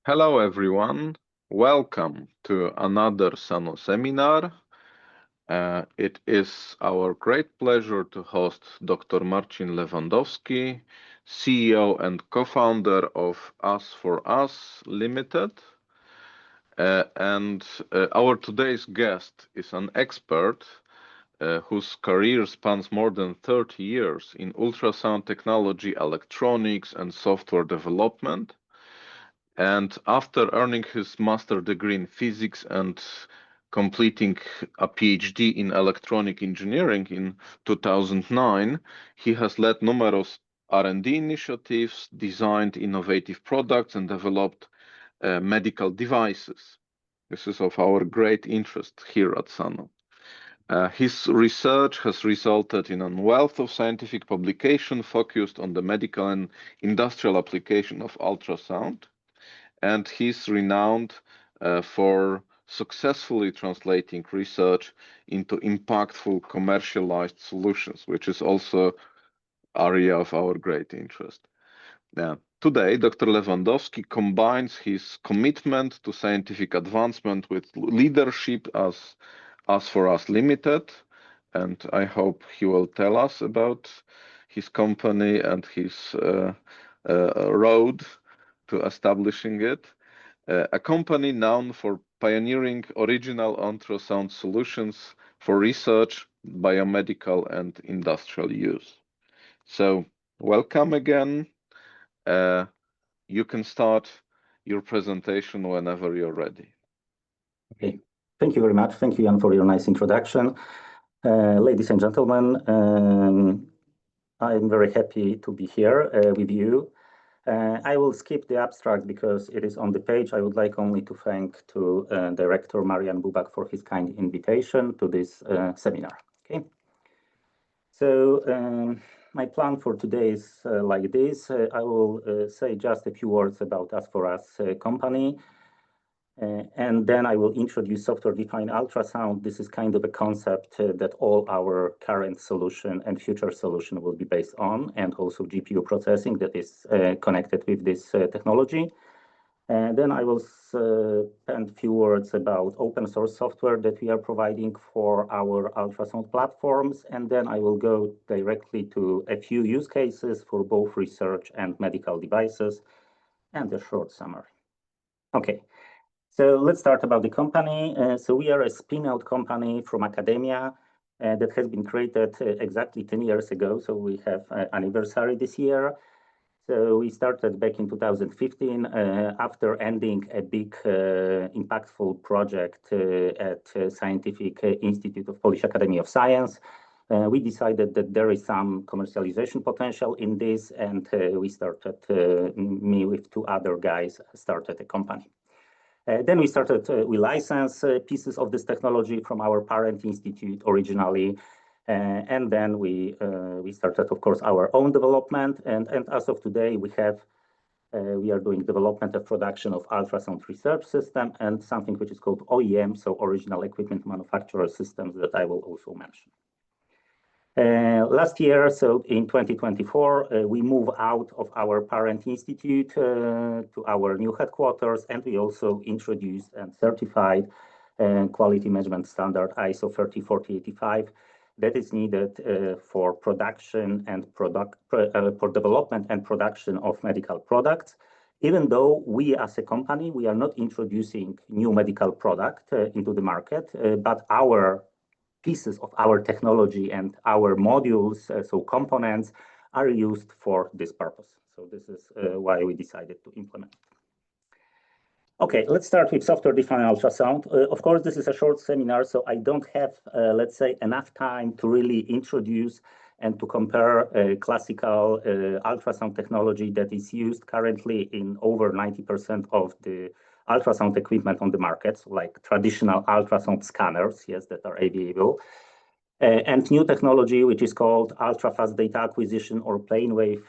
Hello everyone, welcome to another Sano seminar. It is our great pleasure to host Dr. Marcin Lewandowski, CEO and co-founder of Us for Us Limited. Our today's guest is an expert whose career spans more than 30 years in ultrasound technology, electronics, and software development. And after earning his master degree in physics and completing a PhD in electronic engineering in 2009, he has led numerous R&D initiatives, designed innovative products, and developed medical devices. This is of our great interest here at Sano. His research has resulted in a wealth of scientific publication focused on the medical and industrial application of ultrasound. And he's renowned for successfully translating research into impactful commercialized solutions, which is also area of our great interest. Now, today, Dr. Lewandowski combines his commitment to scientific advancement with leadership as for Us Limited, and I hope he will tell us about his company and his road to establishing it, a company known for pioneering original ultrasound solutions for research, biomedical, and industrial use. So, welcome again. You can start your presentation whenever you're ready. Okay, thank you very much. Thank you, Jan, for your nice introduction. Ladies and gentlemen, I'm very happy to be here with you. I will skip the abstract because it is on the page. I would like only to thank Director Marian Bubak for his kind invitation to this seminar. Okay. So my plan for today is like this. I will say just a few words about Us for Us company. And then I will introduce software-defined ultrasound. This is kind of a concept that all our current solution and future solution will be based on, and also GPU processing that is connected with this technology. And then I will spend a few words about open source software that we are providing for our ultrasound platforms. And then I will go directly to a few use cases for both research and medical devices and a short summary. Okay. So let's start about the company. So we are a spin-out company from academia that has been created exactly 10 years ago. So we have an anniversary this year. So we started back in 2015 after ending a big impactful project at Scientific Institute of Polish Academy of Science. We decided that there is some commercialization potential in this, and we started, me with two other guys, started a company. Then we licensed pieces of this technology from our parent institute originally. And then we started, of course, our own development. And as of today, we are doing development and production of ultrasound research system and something which is called OEM, so original equipment manufacturer systems, that I will also mention. Last year, so in 2024, we moved out of our parent institute to our new headquarters, and we also introduced and certified quality management standard ISO 30485 that is needed for production and for development and production of medical products. Even though we as a company, we are not introducing new medical product into the market, but our pieces of our technology and our modules, so components, are used for this purpose. So this is why we decided to implement it. Okay, let's start with software-defined ultrasound. Of course, this is a short seminar, so I don't have, let's say, enough time to really introduce and to compare classical ultrasound technology that is used currently in over 90% of the ultrasound equipment on the market, like traditional ultrasound scanners, yes, that are available, and new technology, which is called ultra-fast data acquisition or plane wave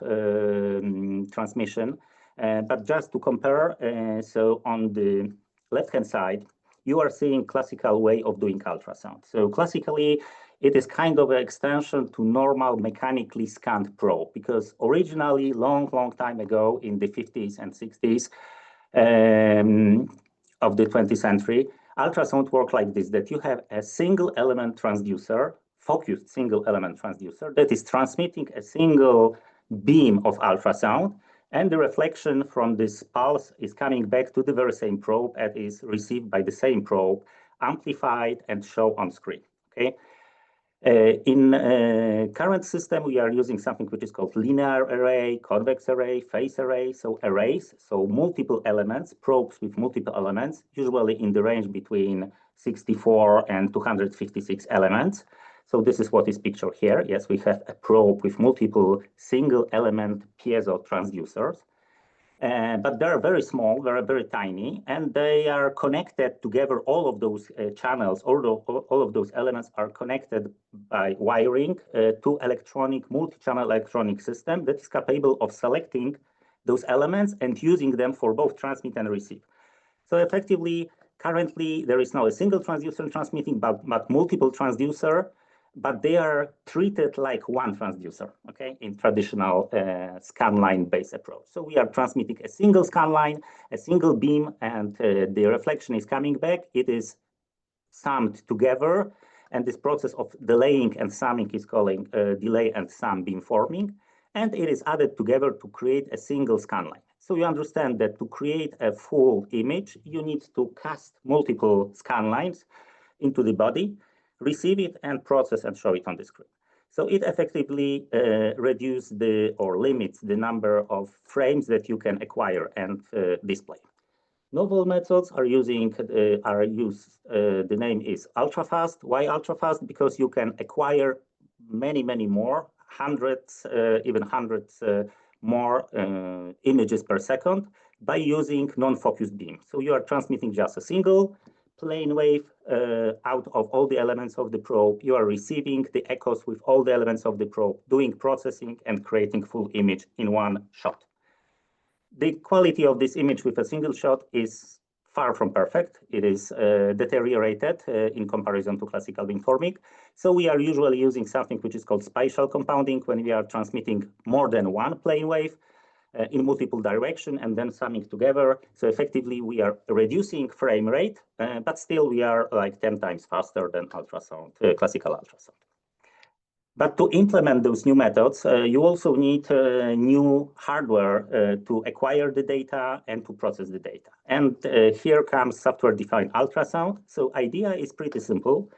transmission. But just to compare, so on the left-hand side, you are seeing classical way of doing ultrasound. So classically, it is kind of an extension to normal mechanically scanned probe, because originally, long time ago in the 50s and 60s, of the 20th century, ultrasound works like this, that you have a single element transducer, focused single element transducer that is transmitting a single beam of ultrasound, and the reflection from this pulse is coming back to the very same probe and is received by the same probe, amplified and shown on screen. Okay. In current system, we are using something which is called linear array, convex array, phase array. So arrays, so multiple elements, probes with multiple elements, usually in the range between 64 and 256 elements. So this is what is pictured here. Yes, we have a probe with multiple single element piezo transducers. But they're very small, they're very tiny, and they are connected together. All of those channels, all of those elements are connected by wiring to multi-channel electronic system that is capable of selecting those elements and using them for both transmit and receive. So effectively, currently, there is now a single transducer transmitting, but multiple transducer, but they are treated like one transducer, okay, in traditional scanline-based approach. So we are transmitting a single scanline, a single beam, and the reflection is coming back. It is summed together, and this process of delaying and summing is called delay and sum beamforming, and it is added together to create a single scanline. So you understand that to create a full image, you need to cast multiple scanlines into the body, receive it and process and show it on the screen. So it effectively reduces or limits the number of frames that you can acquire and display. Novel methods are used. The name is ultrafast. Why ultrafast? Because you can acquire many more, even hundreds more images per second by using non-focused beam. So you are transmitting just a single plane wave out of all the elements of the probe. You are receiving the echoes with all the elements of the probe, doing processing and creating full image in one shot. The quality of this image with a single shot is far from perfect. It is deteriorated in comparison to classical beamforming. So we are usually using something which is called spatial compounding when we are transmitting more than one plane wave in multiple directions and then summing together. So effectively, we are reducing frame rate, but still we are like 10 times faster than ultrasound, classical ultrasound. But to implement those new methods, you also need new hardware to acquire the data and to process the data. And here comes software-defined ultrasound. So idea is pretty simple.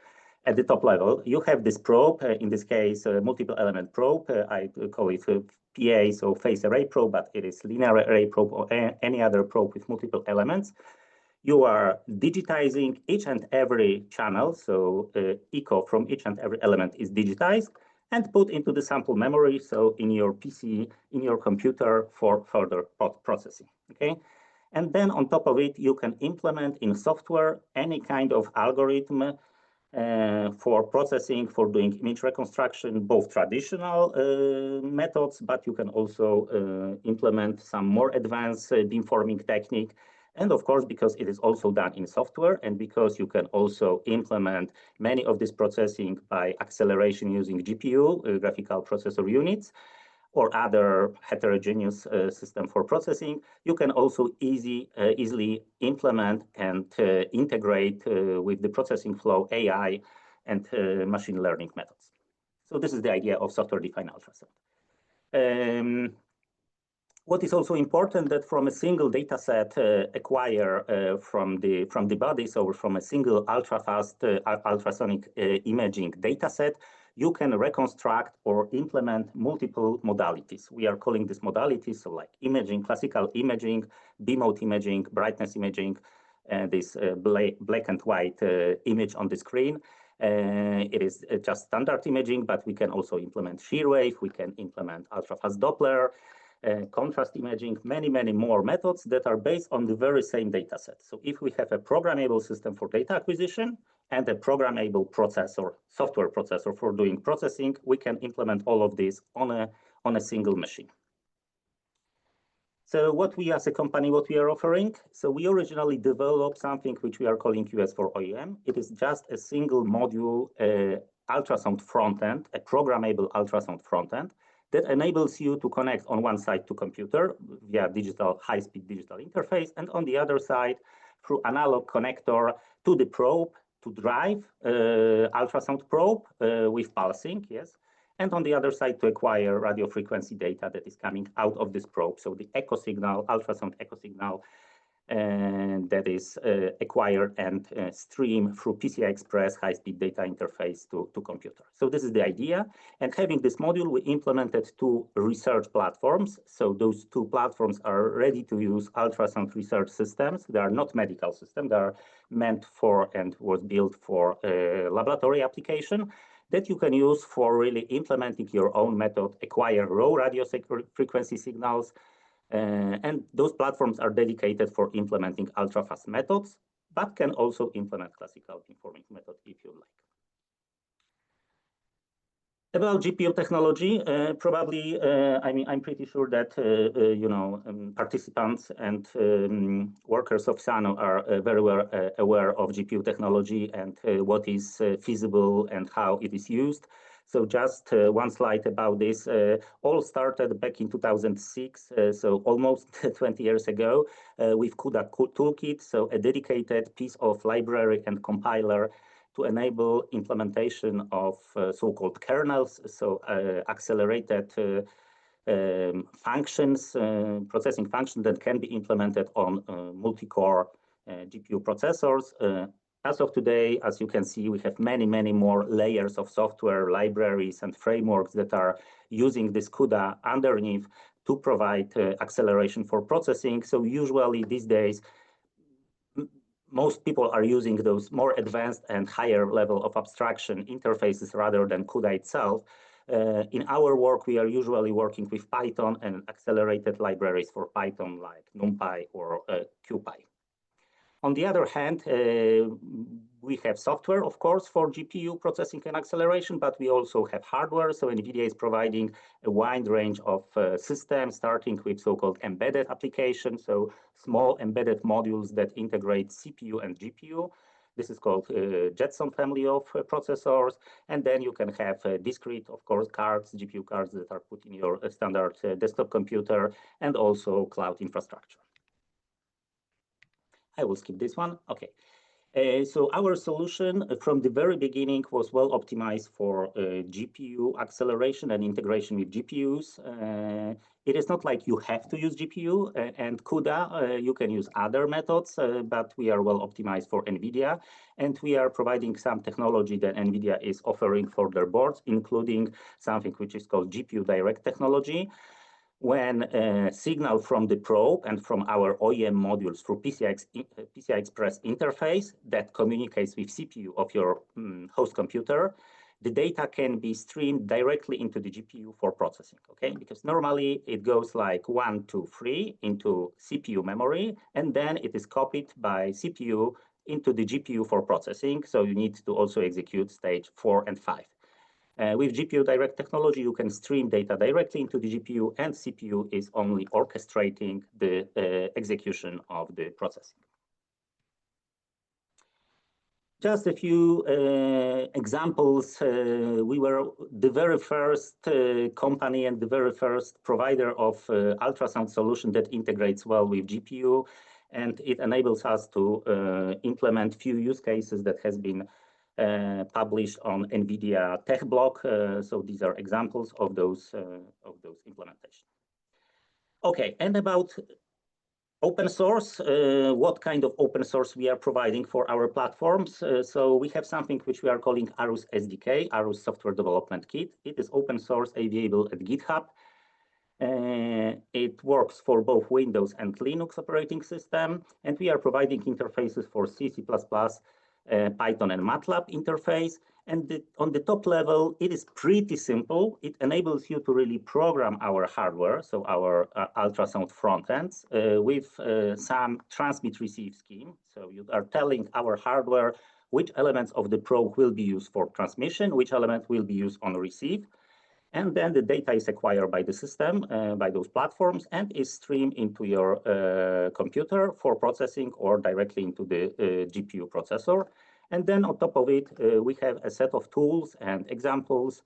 At the top level, you have this probe, in this case, multiple element probe. I call it PA, so phase array probe, but it is linear array probe or any other probe with multiple elements. You are digitizing each and every channel, so echo from each and every element is digitized and put into the sample memory, so in your PC, in your computer for further processing, okay? And then on top of it, you can implement in software any kind of algorithm for processing, for doing image reconstruction, both traditional methods, but you can also implement some more advanced beamforming technique. And of course, because it is also done in software and because you can also implement many of this processing by acceleration using GPU, graphical processor units, or other heterogeneous system for processing, you can also easily implement and integrate with the processing flow AI and machine learning methods. So this is the idea of software-defined ultrasound. What is also important that from a single data set acquire from the body, so from a single ultra-fast ultrasonic imaging data set, you can reconstruct or implement multiple modalities. We are calling these modalities, so like imaging, classical imaging, B-mode imaging, brightness imaging, this black and white image on the screen. It is just standard imaging, but we can also implement shear wave, we can implement ultra-fast Doppler, contrast imaging, many more methods that are based on the very same data set. So if we have a programmable system for data acquisition and a programmable processor, software processor for doing processing, we can implement all of this on a single machine. So what we as a company, what we are offering? So we originally developed something which we are calling US4OEM. It is just a single module ultrasound front end, a programmable ultrasound front end that enables you to connect on one side to computer via high-speed digital interface, and on the other side through analog connector to the probe to drive ultrasound probe with pulsing, yes, and on the other side to acquire radio frequency data that is coming out of this probe. So the echo signal, ultrasound echo signal, that is acquired and streamed through PCI Express high-speed data interface to computer. So this is the idea. And having this module, we implemented two research platforms. So those two platforms are ready to use ultrasound research systems. They are not medical systems. They are meant for and was built for laboratory application that you can use for really implementing your own method, acquire raw radio frequency signals, and those platforms are dedicated for implementing ultra-fast methods, but can also implement classical information method if you like. About GPU technology, probably, I'm pretty sure that participants and workers of Sano are very well aware of GPU technology and what is feasible and how it is used. So just one slide about this. All started back in 2006, so almost 20 years ago, with CUDA toolkit, so a dedicated piece of library and compiler to enable implementation of so-called kernels, so accelerated functions, processing functions that can be implemented on multi-core GPU processors. As of today, as you can see, we have many, many more layers of software, libraries, and frameworks that are using this CUDA underneath to provide acceleration for processing. So usually these days, most people are using those more advanced and higher level of abstraction interfaces rather than CUDA itself. In our work, we are usually working with Python and accelerated libraries for Python like NumPy or QPy. On the other hand, we have software, of course, for GPU processing and acceleration, but we also have hardware. So NVIDIA is providing a wide range of systems, starting with so-called embedded applications, so small embedded modules that integrate CPU and GPU. This is called Jetson family of processors. And then you can have discrete, of course, cards, GPU cards that are put in your standard desktop computer, and also cloud infrastructure. I will skip this one. Okay. So our solution from the very beginning was well optimized for GPU acceleration and integration with GPUs. It is not like you have to use GPU and CUDA. You can use other methods, but we are well optimized for NVIDIA. And we are providing some technology that NVIDIA is offering for their boards, including something which is called GPU Direct technology. When a signal from the probe and from our OEM modules through PCI Express interface that communicates with CPU of your host computer, the data can be streamed directly into the GPU for processing, okay? Because normally it goes like 1, 2, 3 into CPU memory, and then it is copied by CPU into the GPU for processing. So you need to also execute stage 4 and 5. With GPU Direct technology, you can stream data directly into the GPU, and CPU is only orchestrating the execution of the processing. Just a few examples. We were the very first company and the very first provider of ultrasound solution that integrates well with GPU, and it enables us to implement few use cases that has been published on NVIDIA Tech Blog. So these are examples of those implementations. Okay, and about open source, what kind of open source we are providing for our platforms. So we have something which we are calling RAUS SDK, RAUS Software Development Kit. It is open source, available at GitHub. It works for both Windows and Linux operating system, and we are providing interfaces for C, C++, Python and MATLAB interface. And on the top level, it is pretty simple. It enables you to really program our hardware, so our ultrasound front ends, with some transmit-receive scheme. So you are telling our hardware which elements of the probe will be used for transmission, which element will be used on receive. And then the data is acquired by the system, by those platforms, and is streamed into your computer for processing or directly into the GPU processor. And then on top of it, we have a set of tools and examples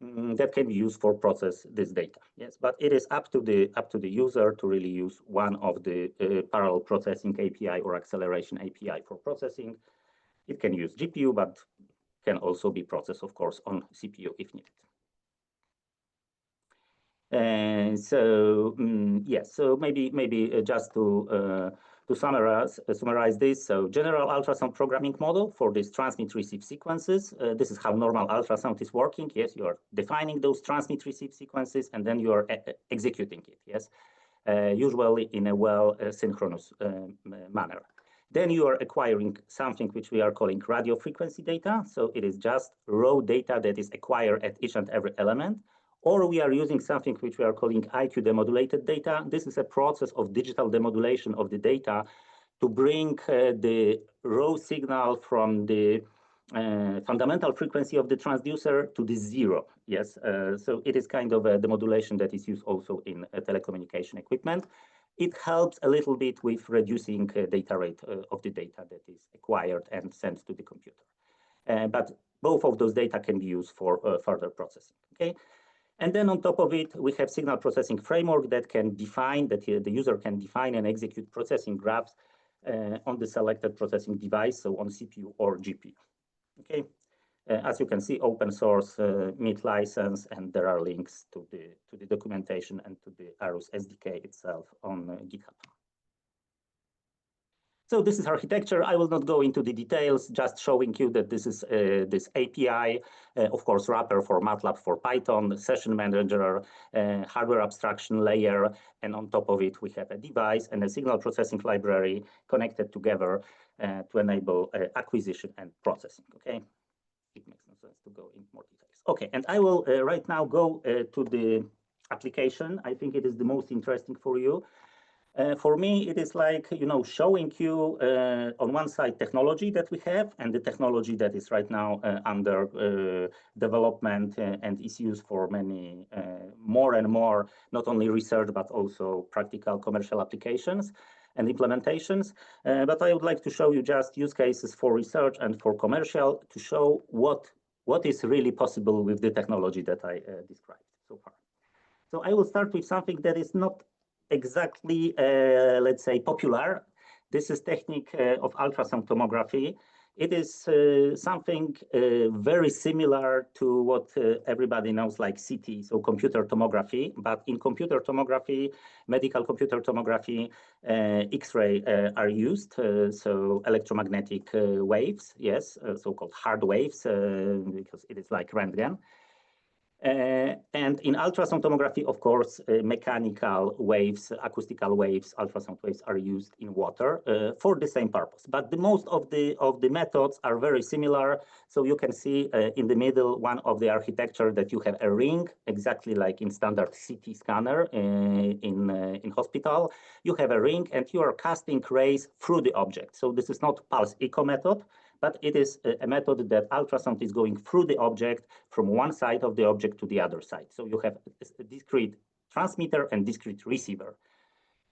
that can be used for process this data. Yes, but it is up to the user to really use one of the parallel processing API or acceleration API for processing. It can use GPU, but can also be processed, of course, on CPU if needed. Yes, so maybe just to summarize this, so general ultrasound programming model for this transmit-receive sequences. This is how normal ultrasound is working. Yes, you are defining those transmit-receive sequences, and then you are executing it. Yes, usually in a well-synchronous manner. Then you are acquiring something which we are calling radio frequency data. So it is just raw data that is acquired at each and every element. Or we are using something which we are calling IQ demodulated data. This is a process of digital demodulation of the data to bring the raw signal from the fundamental frequency of the transducer to the zero. Yes, so it is kind of a demodulation that is used also in telecommunication equipment. It helps a little bit with reducing data rate of the data that is acquired and sent to the computer. But both of those data can be used for further processing. Okay. And then on top of it, we have signal processing framework that can define, that the user can define and execute processing graphs on the selected processing device, so on CPU or GPU. Okay, as you can see, open source, MIT license, and there are links to the documentation and to the RAUS SDK itself on GitHub. So this is architecture. I will not go into the details, just showing you that this is this API, of course, wrapper for MATLAB, for Python, session manager, hardware abstraction layer, and on top of it, we have a device and a signal processing library connected together to enable acquisition and processing. Okay, it makes no sense to go into more details. Okay, and I will right now go to the application. I think it is the most interesting for you. For me, it is like, showing you on one side technology that we have and the technology that is right now under development and is used for many more and more, not only research, but also practical commercial applications and implementations. But I would like to show you just use cases for research and for commercial to show what is really possible with the technology that I described so far. So I will start with something that is not exactly, let's say, popular. This is technique of ultrasound tomography. It is something very similar to what everybody knows, like CT, so computer tomography. But in computer tomography, medical computer tomography, X-ray are used, so electromagnetic waves, yes, so-called hard waves, because it is like Röntgen. And in ultrasound tomography, of course, mechanical waves, acoustical waves, ultrasound waves are used in water for the same purpose. But the most of the methods are very similar. So you can see in the middle one of the architecture that you have a ring, exactly like in standard CT scanner in hospital. You have a ring and you are casting rays through the object. So this is not pulse echo method, but it is a method that ultrasound is going through the object from one side of the object to the other side. So you have a discrete transmitter and discrete receiver.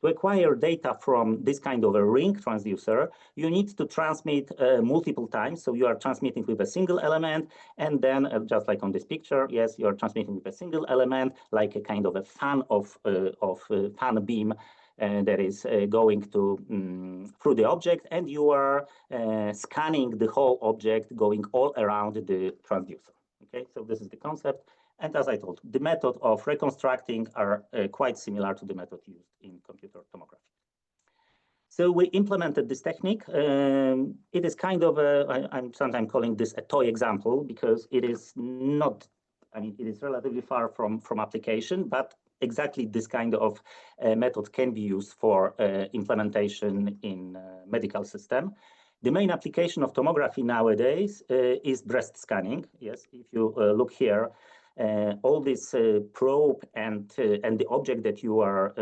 To acquire data from this kind of a ring transducer, you need to transmit multiple times. So you are transmitting with a single element, and then just like on this picture, yes, you are transmitting with a single element, like a kind of a fan of fan beam that is going through the object, and you are scanning the whole object going all around the transducer. Okay, so this is the concept. And as I told, the method of reconstructing are quite similar to the method used in computer tomography. So we implemented this technique. It is kind of I'm sometimes calling this a toy example because it is not, I mean, it is relatively far from application, but exactly this kind of method can be used for implementation in medical system. The main application of tomography nowadays is breast scanning. Yes, if you look here, all this probe and the object that you are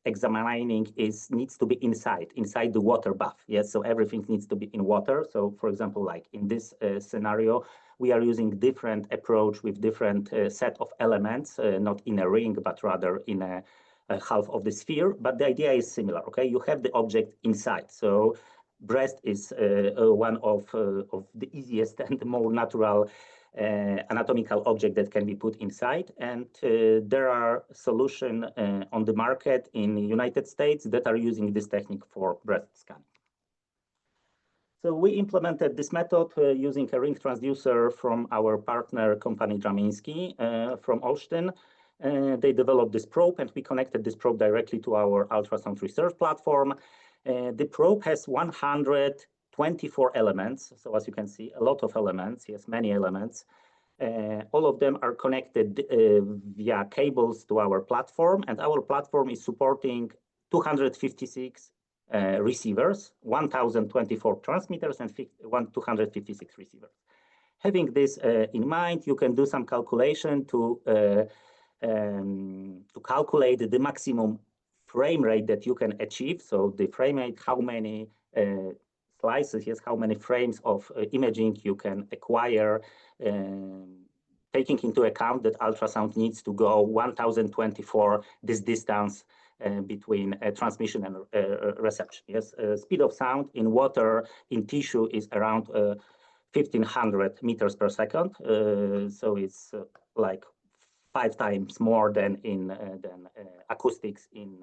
examining needs to be inside the water bath. Yes, so everything needs to be in water. So for example, like in this scenario, we are using different approach with different set of elements, not in a ring, but rather in a half of the sphere. But the idea is similar. Okay, you have the object inside. So breast is one of the easiest and more natural anatomical object that can be put inside. And there are solutions on the market in the United States that are using this technique for breast scanning. So we implemented this method using a ring transducer from our partner company Draminski from Olsztyn. They developed this probe, and we connected this probe directly to our ultrasound research platform. The probe has 124 elements. So as you can see, a lot of elements, yes, many elements. All of them are connected via cables to our platform, and our platform is supporting 256 receivers, 1,024 transmitters, and 256 receivers. Having this in mind, you can do some calculation to calculate the maximum frame rate that you can achieve. So the frame rate, how many slices, yes, how many frames of imaging you can acquire, taking into account that ultrasound needs to go 1,024 this distance between transmission and reception. Yes, speed of sound in water, in tissue is around 1,500 meters per second. So it's like 5 times more than in acoustics in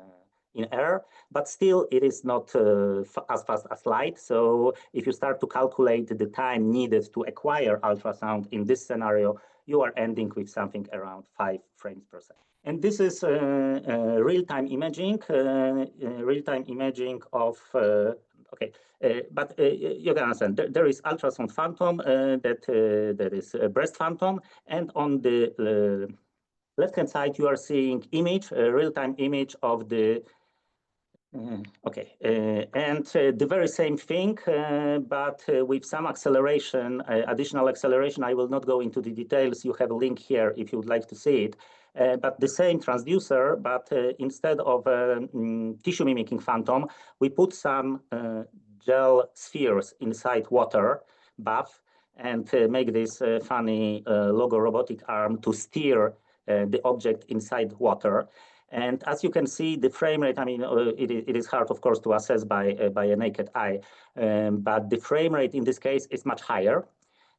air, but still it is not as fast as light. So if you start to calculate the time needed to acquire ultrasound in this scenario, you are ending with something around 5 frames per second. And this is real-time imaging, of, but you can understand, there is ultrasound phantom, that is a breast phantom, and on the left-hand side, you are seeing image, real-time image of the and the very same thing, but with some acceleration, additional acceleration. I will not go into the details. You have a link here if you would like to see it. But the same transducer, but instead of tissue mimicking phantom, we put some gel spheres inside water bath and make this funny logo robotic arm to steer the object inside water. And as you can see, the frame rate, I mean, it is hard, of course, to assess by a naked eye, but the frame rate in this case is much higher.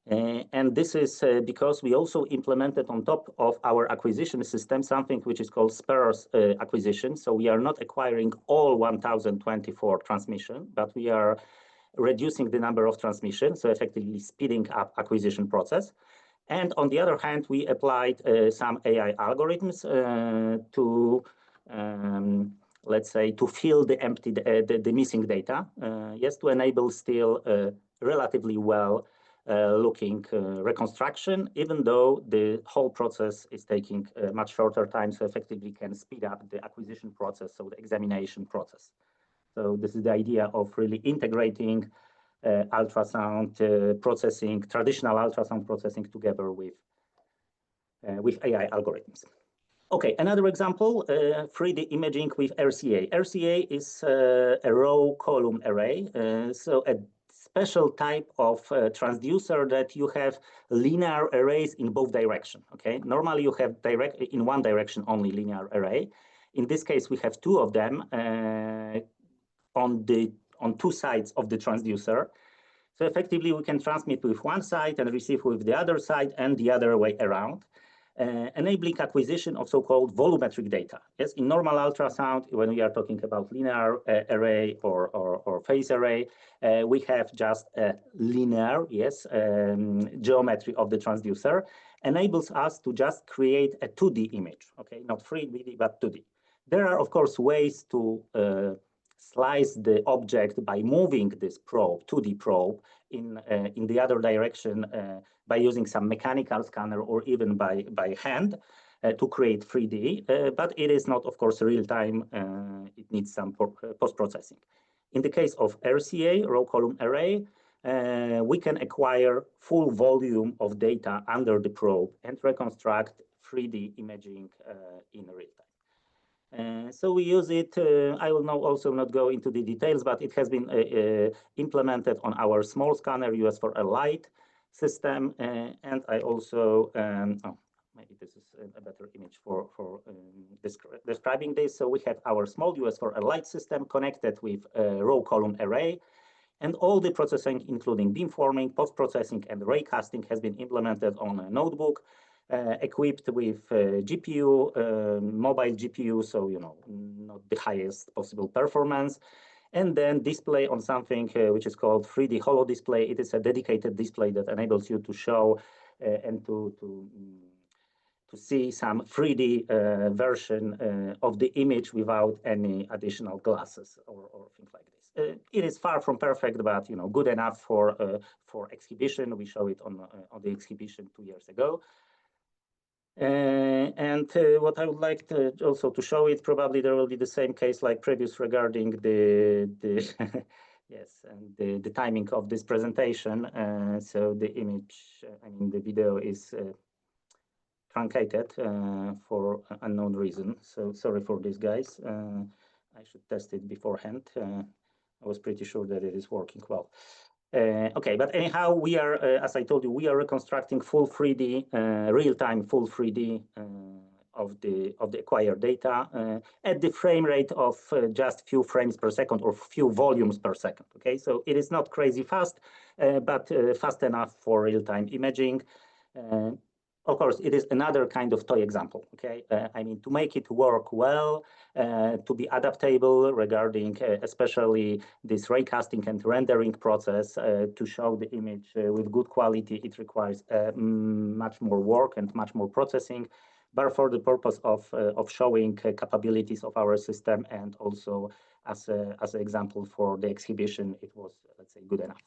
And this is because we also implemented on top of our acquisition system something which is called sparse acquisition. So we are not acquiring all 1,024 transmission, but we are reducing the number of transmissions, so effectively speeding up acquisition process. And on the other hand, we applied some AI algorithms to, let's say, to fill the empty, the missing data, yes, to enable still relatively well looking reconstruction, even though the whole process is taking much shorter time, so effectively can speed up the acquisition process, so the examination process. So this is the idea of really integrating ultrasound processing, traditional ultrasound processing together with AI algorithms. Okay, another example, 3D imaging with RCA. RCA is a raw column array, so a special type of transducer that you have linear arrays in both directions. Okay, normally you have direct in one direction only linear array. In this case, we have 2 of them on 2 sides of the transducer. So effectively, we can transmit with one side and receive with the other side and the other way around, enabling acquisition of so-called volumetric data. Yes, in normal ultrasound, when we are talking about linear array or phase array, we have just a linear, yes, geometry of the transducer, enables us to just create a 2D image, okay, not 3D, but 2D. There are, of course, ways to slice the object by moving this probe, 2D probe, in the other direction by using some mechanical scanner or even by hand to create 3D, but it is not, of course, real time. It needs some post-processing. In the case of RCA, raw column array, we can acquire full volume of data under the probe and reconstruct 3D imaging in real time. So we use it, I will now also not go into the details, but it has been implemented on our small scanner used for a light system. And I also, maybe this is a better image for describing this. So we have our small US for a light system connected with a raw column array. And all the processing, including beamforming, post-processing, and raycasting, has been implemented on a notebook equipped with GPU, mobile GPU, so not the highest possible performance, and then display on something which is called 3D holo display. It is a dedicated display that enables you to show and to see some 3D version of the image without any additional glasses or things like this. It is far from perfect, but good enough for exhibition. We show it on the exhibition 2 years ago. And what I would like to also to show it, probably there will be the same case like previous regarding the yes, and the timing of this presentation. So the image, I mean the video is truncated for unknown reason. So sorry for this, guys. I should test it beforehand. I was pretty sure that it is working well. Okay, but anyhow, we are, as I told you, we are reconstructing full 3D, real-time full 3D of the acquired data at the frame rate of just few frames per second or few volumes per second. Okay, so it is not crazy fast, but fast enough for real-time imaging. Of course, it is another kind of toy example, okay? I mean, to make it work well, to be adaptable regarding especially this raycasting and rendering process, to show the image with good quality, it requires much more work and much more processing, but for the purpose of showing capabilities of our system and also as an example for the exhibition, it was, let's say, good enough.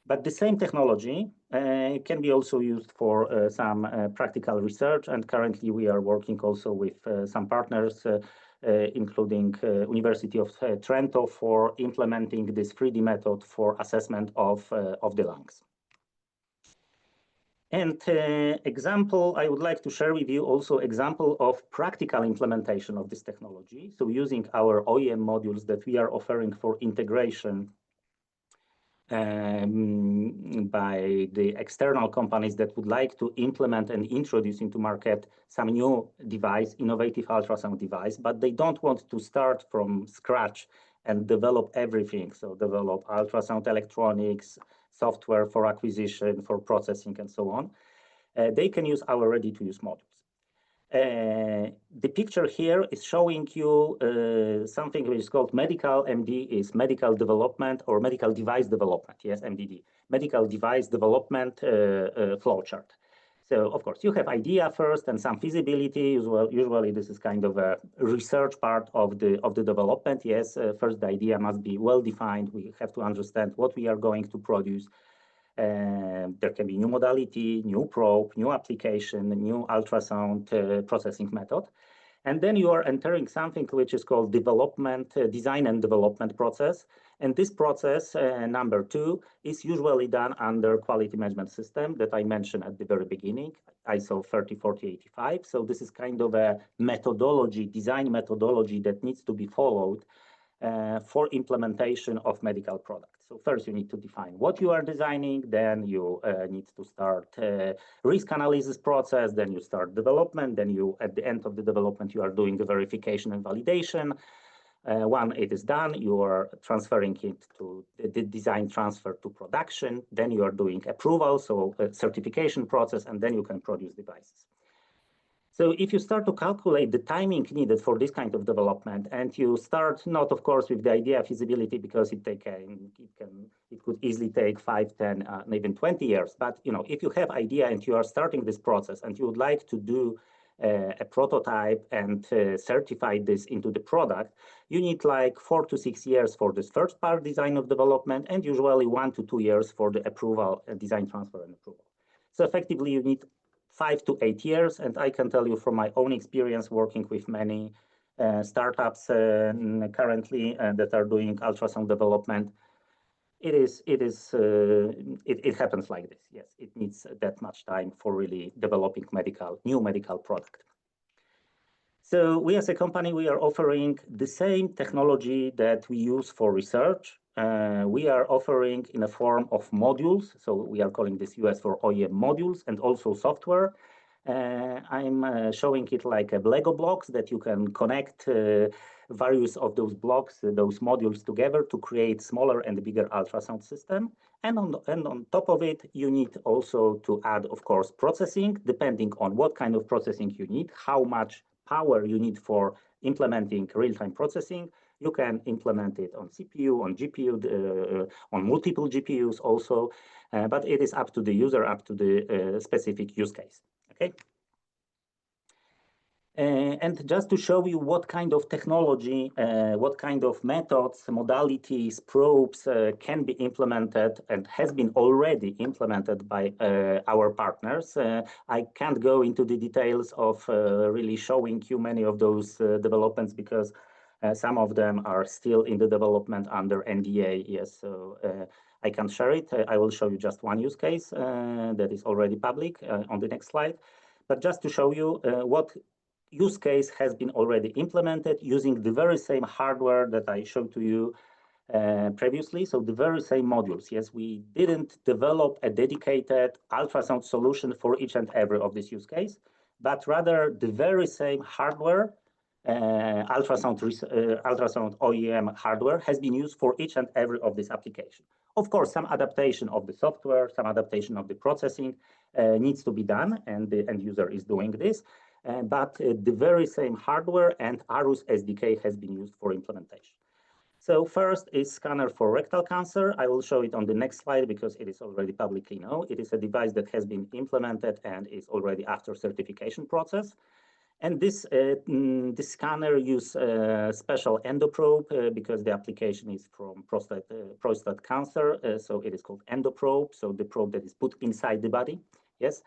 But the same technology can be also used for some practical research, and currently we are working also with some partners, including University of Trento, for implementing this 3D method for assessment of the lungs. And example, I would like to share with you also example of practical implementation of this technology. So using our OEM modules that we are offering for integration by the external companies that would like to implement and introduce into market some new device, innovative ultrasound device, but they don't want to start from scratch and develop everything. So develop ultrasound electronics, software for acquisition, for processing, and so on. They can use our ready-to-use modules. The picture here is showing you something which is called medical MD, is medical development or medical device development, yes, MDD, medical device development flowchart. So of course you have idea first and some feasibility. Usually this is kind of a research part of the development. Yes, first the idea must be well defined. We have to understand what we are going to produce. There can be new modality, new probe, new application, new ultrasound processing method. And then you are entering something which is called development, design and development process. And this process, number 2, is usually done under quality management system that I mentioned at the very beginning, ISO 304085. So this is kind of a methodology, design methodology that needs to be followed for implementation of medical products. So first you need to define what you are designing, then you need to start risk analysis process, then you start development, then you, at the end of the development, you are doing the verification and validation. When it is done, you are transferring it to the design transfer to production, then you are doing approval, so a certification process, and then you can produce devices. So if you start to calculate the timing needed for this kind of development, and you start not, of course, with the idea of feasibility, because it could easily take 5, 10, even 20 years. But if you have idea and you are starting this process, and you would like to do a prototype and certify this into the product, you need like 4 to 6 years for this first part design of development, and usually 1 to 2 years for the approval, design transfer and approval. So effectively, you need 5 to 8 years, and I can tell you from my own experience working with many startups currently that are doing ultrasound development, it happens like this. Yes, it needs that much time for really developing new medical product. So we as a company, we are offering the same technology that we use for research. We are offering in a form of modules. So we are calling this US for OEM modules and also software. I'm showing it like a Lego blocks that you can connect various of those blocks, those modules together to create smaller and bigger ultrasound system. And on top of it, you need also to add, of course, processing, depending on what kind of processing you need, how much power you need for implementing real-time processing. You can implement it on CPU, on GPU, on multiple GPUs also, but it is up to the user, up to the specific use case. Okay. And just to show you what kind of technology, what kind of methods, modalities, probes can be implemented and has been already implemented by our partners. I can't go into the details of really showing you many of those developments because some of them are still in the development under NDA. Yes, so I can't share it. I will show you just one use case that is already public on the next slide. But just to show you what use case has been already implemented using the very same hardware that I showed to you previously. So the very same modules. Yes, we didn't develop a dedicated ultrasound solution for each and every of this use case, but rather the very same hardware, ultrasound OEM hardware has been used for each and every of this application. Of course, some adaptation of the software, some adaptation of the processing needs to be done, and the end user is doing this. But the very same hardware and RAUS SDK has been used for implementation. So first is scanner for rectal cancer. I will show it on the next slide because it is already publicly known. It is a device that has been implemented and is already after certification process. And this scanner uses special endoprobe because the application is from prostate cancer. So it is called endoprobe. So the probe that is put inside the body. Yes.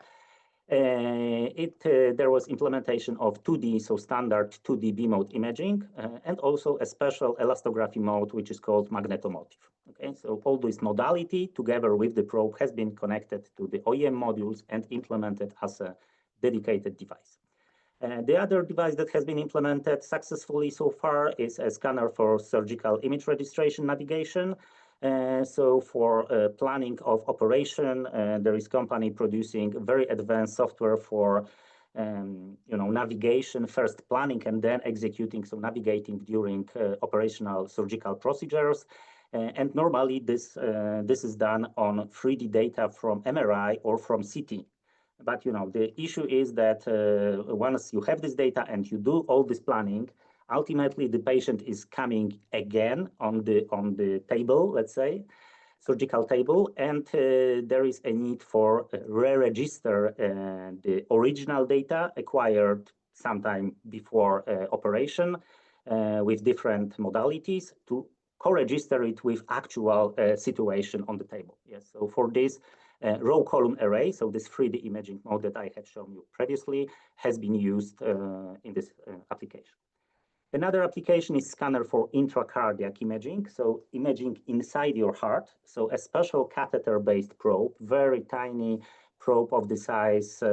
There was implementation of 2D, so standard 2D B mode imaging, and also a special elastography mode, which is called magnetomotive. Okay, so all this modality together with the probe has been connected to the OEM modules and implemented as a dedicated device. The other device that has been implemented successfully so far is a scanner for surgical image registration navigation. So for planning of operation, there is company producing very advanced software for navigation, first planning and then executing, so navigating during operational surgical procedures. And normally this is done on 3D data from MRI or from CT. But the issue is that once you have this data and you do all this planning, ultimately the patient is coming again on the table, let's say, surgical table, and there is a need for re-register the original data acquired sometime before operation with different modalities to co-register it with actual situation on the table. Yes, so for this row column array, so this 3D imaging mode that I have shown you previously has been used in this application. Another application is scanner for intracardiac imaging, so imaging inside your heart. So a special catheter-based probe, very tiny probe of the size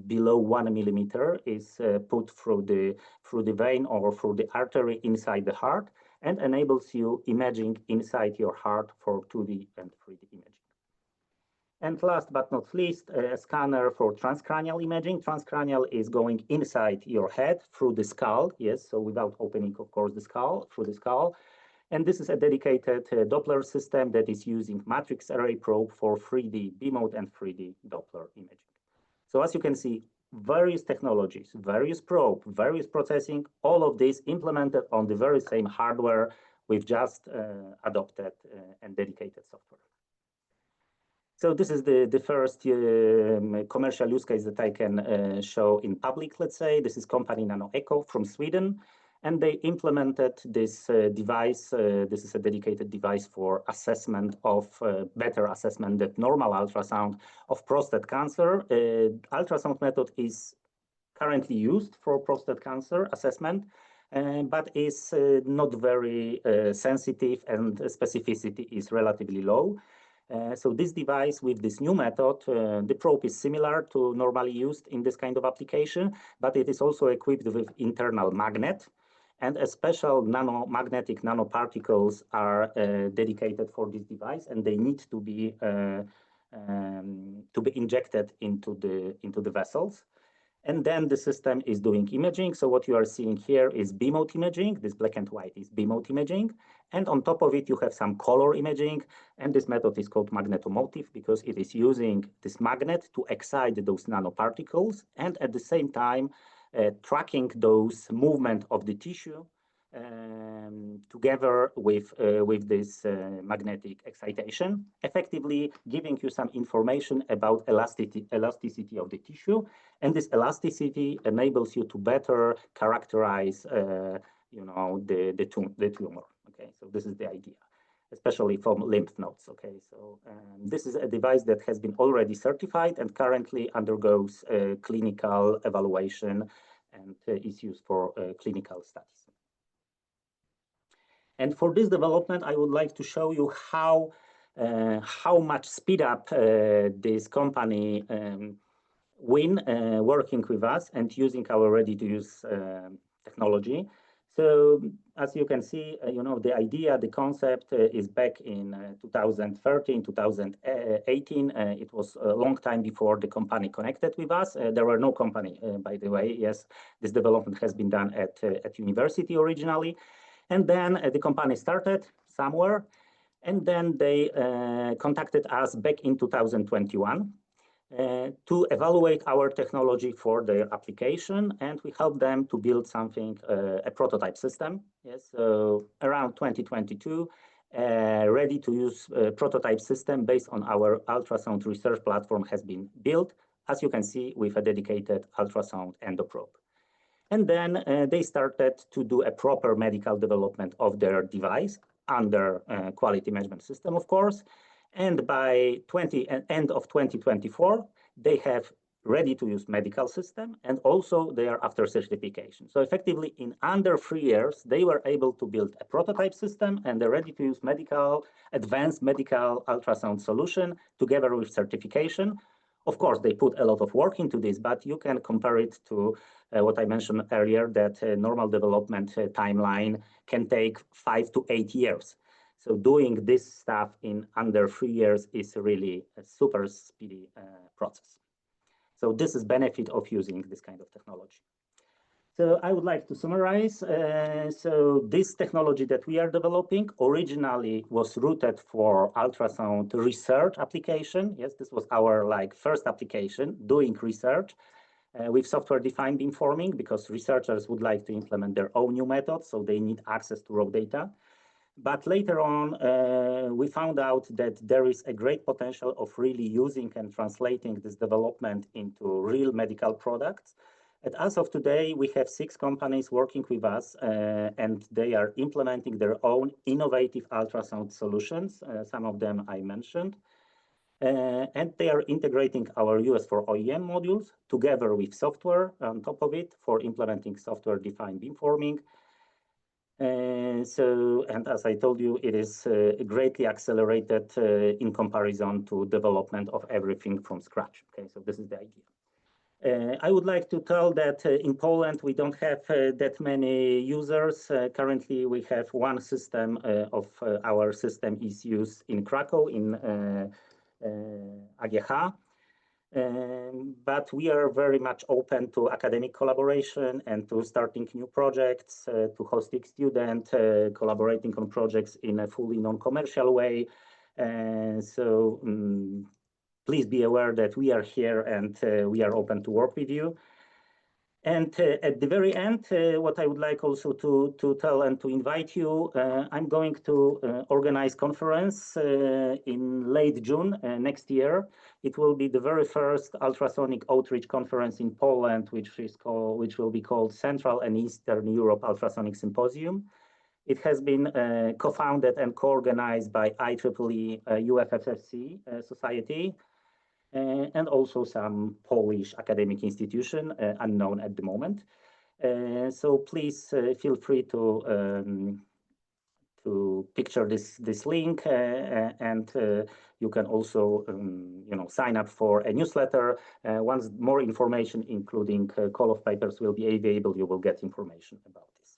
below 1 millimeter, is put through the vein or through the artery inside the heart and enables you imaging inside your heart for 2D and 3D imaging. And last but not least, a scanner for transcranial imaging. Transcranial is going inside your head through the skull, yes, so without opening, of course, the skull, through the skull. And this is a dedicated Doppler system that is using matrix array probe for 3D B mode and 3D Doppler imaging. So as you can see, various technologies, various probe, various processing, all of this implemented on the very same hardware with just adopted and dedicated software. So this is the first commercial use case that I can show in public, let's say. This is company NanoEcho from Sweden, and they implemented this device. This is a dedicated device for assessment of better assessment than normal ultrasound of prostate cancer. Ultrasound method is currently used for prostate cancer assessment, but is not very sensitive and specificity is relatively low. So this device with this new method, the probe is similar to normally used in this kind of application, but it is also equipped with internal magnet, and a special magnetic nanoparticles are dedicated for this device, and they need to be injected into the vessels. And then the system is doing imaging. So what you are seeing here is B-mode imaging. This black and white is B-mode imaging. And on top of it, you have some color imaging. And this method is called magnetomotive because it is using this magnet to excite those nanoparticles and at the same time tracking those movement of the tissue together with this magnetic excitation, effectively giving you some information about elasticity of the tissue. And this elasticity enables you to better characterize, the tumor. Okay, so this is the idea, especially from lymph nodes. Okay, so this is a device that has been already certified and currently undergoes clinical evaluation and is used for clinical studies. And for this development, I would like to show you how much speed up this company win working with us and using our ready-to-use technology. So as you can see, the idea, the concept is back in 2013, 2018. It was a long time before the company connected with us. There were no company, by the way. Yes, this development has been done at university originally. And then the company started somewhere, and then they contacted us back in 2021 to evaluate our technology for their application, and we helped them to build something, a prototype system. Yes, so around 2022, ready-to-use prototype system based on our ultrasound research platform has been built, as you can see, with a dedicated ultrasound endoprobe. And then they started to do a proper medical development of their device under quality management system, of course. And by end of 2024, they have ready-to-use medical system, and also they are after certification. So effectively, in under 3 years, they were able to build a prototype system and a ready-to-use advanced medical ultrasound solution together with certification. Of course, they put a lot of work into this, but you can compare it to what I mentioned earlier, that normal development timeline can take 5 to 8 years. So doing this stuff in under 3 years is really a super speedy process. So this is benefit of using this kind of technology. So I would like to summarize. So this technology that we are developing originally was rooted for ultrasound research application. Yes, this was our first application, doing research with software-defined beamforming, because researchers would like to implement their own new methods, so they need access to raw data. But later on, we found out that there is a great potential of really using and translating this development into real medical products. And as of today, we have 6 companies working with us, and they are implementing their own innovative ultrasound solutions. Some of them I mentioned. And they are integrating our US4 OEM modules together with software on top of it for implementing software-defined beamforming. And as I told you, it is greatly accelerated in comparison to development of everything from scratch. Okay, so this is the idea. I would like to tell that in Poland, we don't have that many users. Currently, we have one system of our system is used in Krakow, in AGH. But we are very much open to academic collaboration and to starting new projects, to hosting students, collaborating on projects in a fully non-commercial way. So please be aware that we are here and we are open to work with you. And at the very end, what I would like also to tell and to invite you, I'm going to organize conference in late June next year. It will be the very first ultrasonic outreach conference in Poland, which will be called Central and Eastern Europe Ultrasonic Symposium. It has been co-founded and co-organized by IEEE UFFFC Society, and also some Polish academic institution unknown at the moment. So please feel free to picture this link, and you can also sign up for a newsletter. Once more information, including call of papers, will be available, you will get information about this.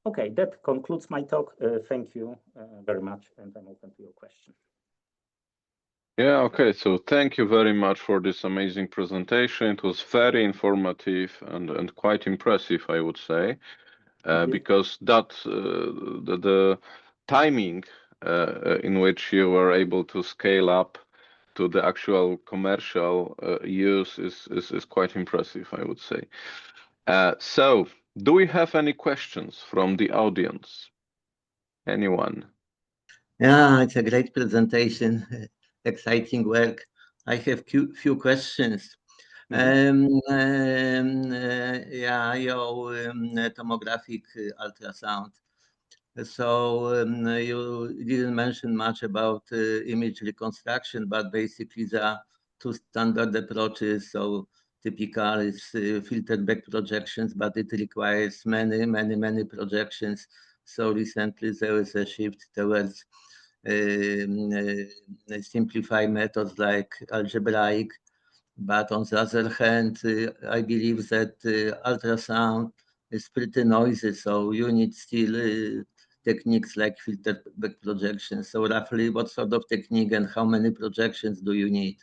Okay, that concludes my talk. Thank you very much, and I'm open to your questions. Yeah, okay. So thank you very much for this amazing presentation. It was very informative and quite impressive, I would say, Thank you. because the timing in which you were able to scale up to the actual commercial use is quite impressive, I would say. So, do we have any questions from the audience? Anyone? Yeah, it's a great presentation, exciting work. I have few questions. Yeah, your tomographic ultrasound. So you didn't mention much about image reconstruction, but basically there are two standard approaches. So typical is filtered back projections, but it requires many projections. So recently there is a shift towards simplified methods like algebraic. But on the other hand, I believe that ultrasound is pretty noisy, so you need still techniques like filter back projection. So roughly what sort of technique and how many projections do you need?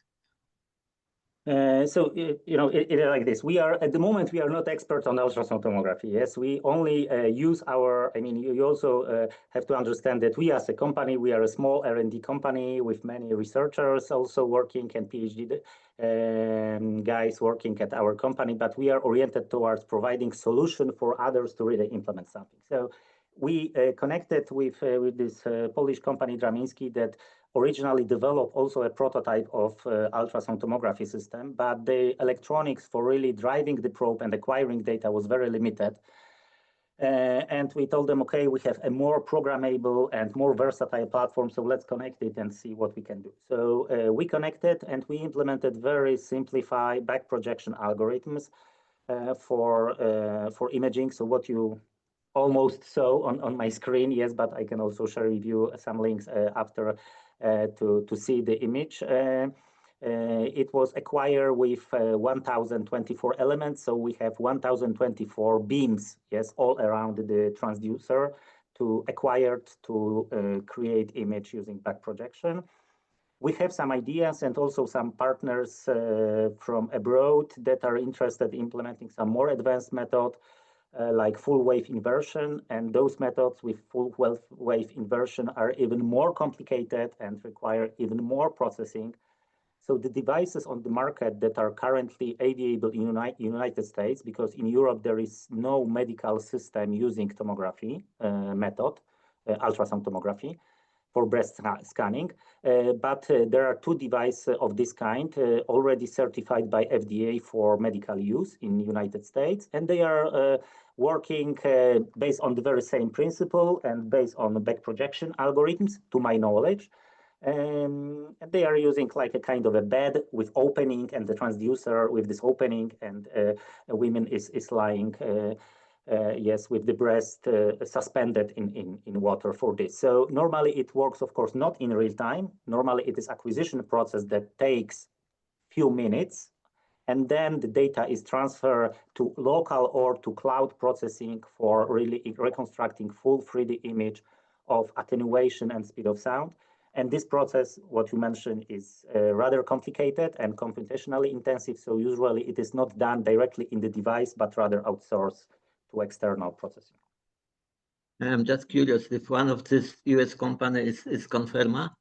So it is like this. We are at the moment we are not experts on ultrasound tomography. Yes, we only use our. I mean, you also have to understand that we as a company, we are a small R&D company with many researchers also working and PhD guys working at our company. But we are oriented towards providing solution for others to really implement something. So we connected with this Polish company Dramiński that originally developed also a prototype of ultrasound tomography system, but the electronics for really driving the probe and acquiring data was very limited. And we told them, okay, we have a more programmable and more versatile platform, so let's connect it and see what we can do. So we connected and we implemented very simplified back projection algorithms for imaging. So what you almost saw on my screen, yes, but I can also share with you some links after to see the image. It was acquired with 1024 elements, so we have 1024 beams, yes, all around the transducer to acquired to create image using back projection. We have some ideas and also some partners from abroad that are interested in implementing some more advanced method like full wave inversion, and those methods with full wave inversion are even more complicated and require even more processing. So the devices on the market that are currently available in United States, because in Europe there is no medical system using tomography method, ultrasound tomography for breast scanning. But there are two devices of this kind already certified by FDA for medical use in the United States, and they are working based on the very same principle and based on the back projection algorithms, to my knowledge. And they are using like a kind of a bed with opening and the transducer with this opening, and a woman is lying yes, with the breast suspended in water for this. So normally it works, of course, not in real time. Normally it is acquisition process that takes few minutes, and then the data is transferred to local or to cloud processing for really reconstructing full 3D image of attenuation and speed of sound. And this process, what you mentioned, is rather complicated and computationally intensive. So usually it is not done directly in the device, but rather outsourced to external processing. I'm just curious if one of these US companies is Confirma.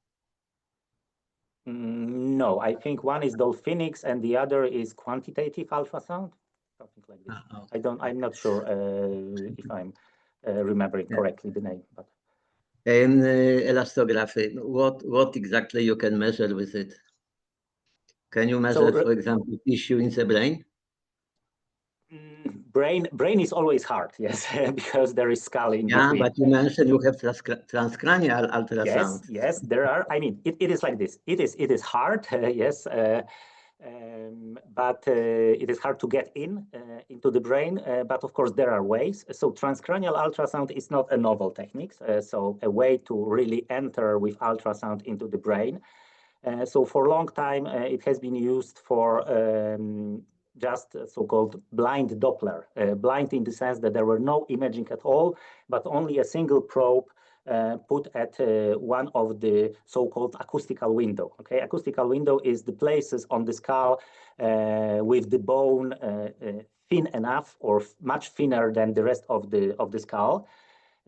No, I think one is Dolphinix and the other is quantitative ultrasound, something like this. Okay. I'm not sure if I'm remembering correctly the name, but. And elastography, what exactly you can measure with it? Can you measure, for example, tissue in the brain? Brain is always hard, yes, because there is sculling. Yeah, between. But you mentioned you have transcranial ultrasound. Yes, there are. I mean, it is like this. It is hard, yes, but it is hard to get into the brain. But of course, there are ways. So transcranial ultrasound is not a novel technique. So a way to really enter with ultrasound into the brain. So for a long time, it has been used for just so-called blind Doppler. Blind in the sense that there were no imaging at all, but only a single probe put at one of the so-called acoustical window. Okay, acoustical window is the places on the skull with the bone thin enough or much thinner than the rest of the skull.